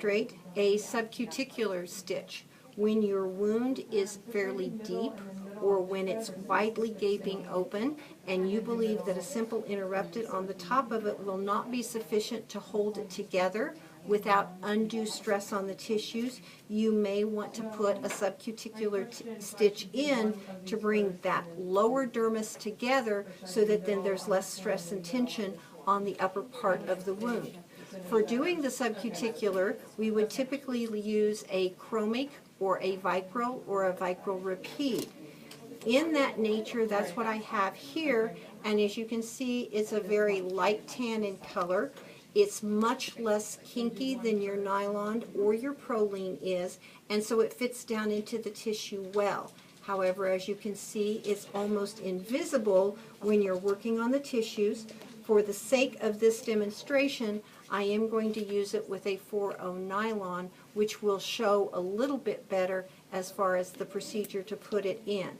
demonstrate a subcuticular stitch. When your wound is fairly deep or when it's widely gaping open and you believe that a simple interrupted on the top of it will not be sufficient to hold it together without undue stress on the tissues, you may want to put a subcuticular stitch in to bring that lower dermis together so that then there's less stress and tension on the upper part of the wound. For doing the subcuticular, we would typically use a chromic or a vicryl or a vicryl repeat. In that nature, that's what I have here, and as you can see, it's a very light tan in color. It's much less kinky than your nylon or your Prolene is, and so it fits down into the tissue well. However, as you can see, it's almost invisible when you're working on the tissues. For the sake of this demonstration, I am going to use it with a 4-0 nylon, which will show a little bit better as far as the procedure to put it in.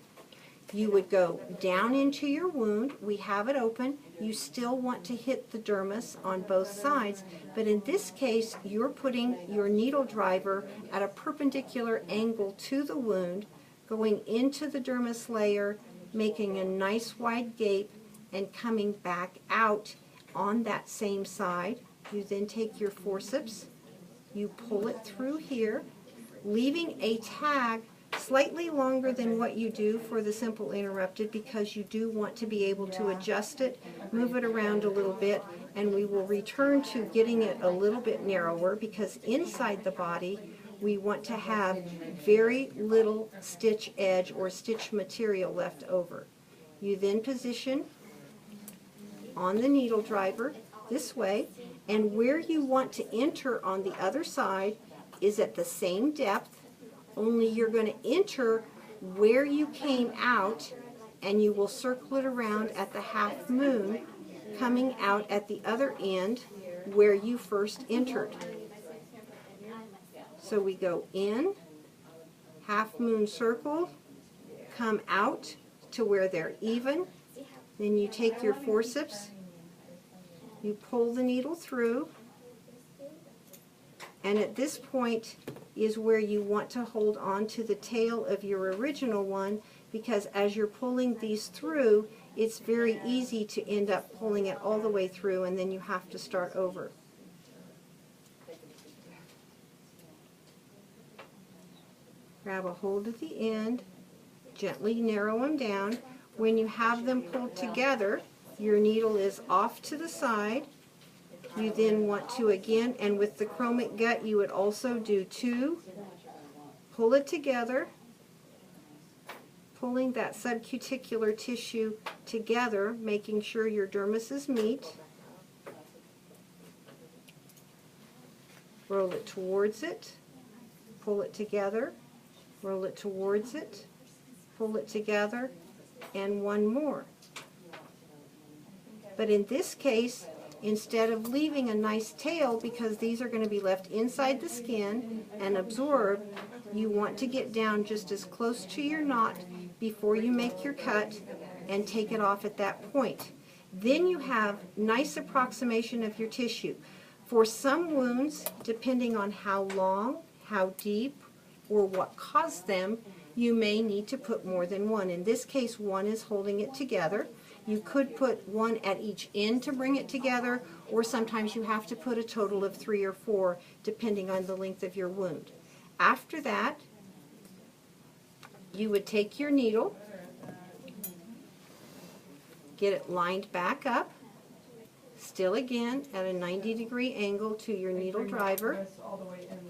You would go down into your wound. We have it open. You still want to hit the dermis on both sides, but in this case, you're putting your needle driver at a perpendicular angle to the wound, going into the dermis layer, making a nice wide gape, and coming back out on that same side. You then take your forceps, you pull it through here, leaving a tag slightly longer than what you do for the simple interrupted because you do want to be able to adjust it, move it around a little bit, and we will return to getting it a little bit narrower because inside the body we want to have very little stitch edge or stitch material left over. You then position on the needle driver this way, and where you want to enter on the other side is at the same depth, only you're going to enter where you came out, and you will circle it around at the half moon, coming out at the other end where you first entered. So we go in, half moon circle, come out to where they're even, then you take your forceps, you pull the needle through, and at this point is where you want to hold on to the tail of your original one, because as you're pulling these through, it's very easy to end up pulling it all the way through and then you have to start over. Grab a hold at the end, gently narrow them down. When you have them pulled together, your needle is off to the side. You then want to again, and with the chromic gut you would also do 2, pull it together, pulling that subcuticular tissue together, making sure your dermises meet. Roll it towards it, pull it together, roll it towards it, pull it together, and one more. But in this case, instead of leaving a nice tail, because these are going to be left inside the skin and absorb, you want to get down just as close to your knot before you make your cut and take it off at that point. Then you have nice approximation of your tissue. For some wounds, depending on how long, how deep, or what caused them, you may need to put more than one. In this case, one is holding it together. You could put one at each end to bring it together, or sometimes you have to put a total of 3 or 4 depending on the length of your wound. After that, you would take your needle, get it lined back up, still again at a 90-degree angle to your needle driver,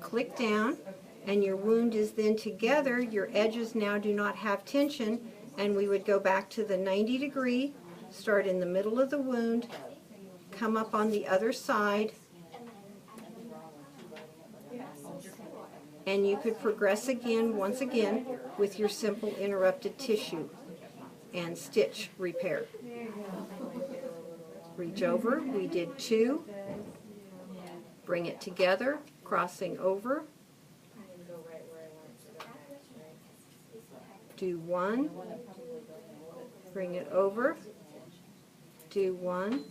click down, and your wound is then together. Your edges now do not have tension, and we would go back to the 90-degree, start in the middle of the wound, come up on the other side, and you could progress again, once again, with your simple interrupted tissue and stitch repair. Reach over, we did 2, bring it together, crossing over, do 1, bring it over, do 1,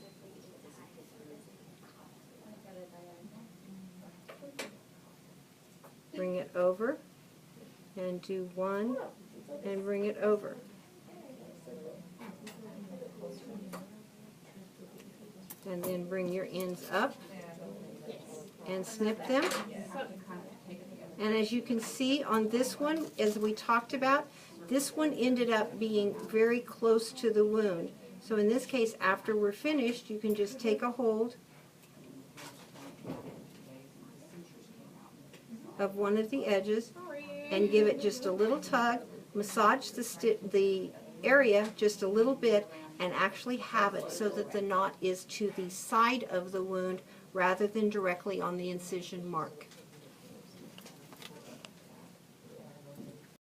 bring it over, and do one, and bring it over. And then bring your ends up and snip them. And as you can see on this one, as we talked about, this one ended up being very close to the wound. So in this case, after we're finished, you can just take a hold of one of the edges and give it just a little tug, massage the area just a little bit, and actually have it so that the knot is to the side of the wound rather than directly on the incision mark.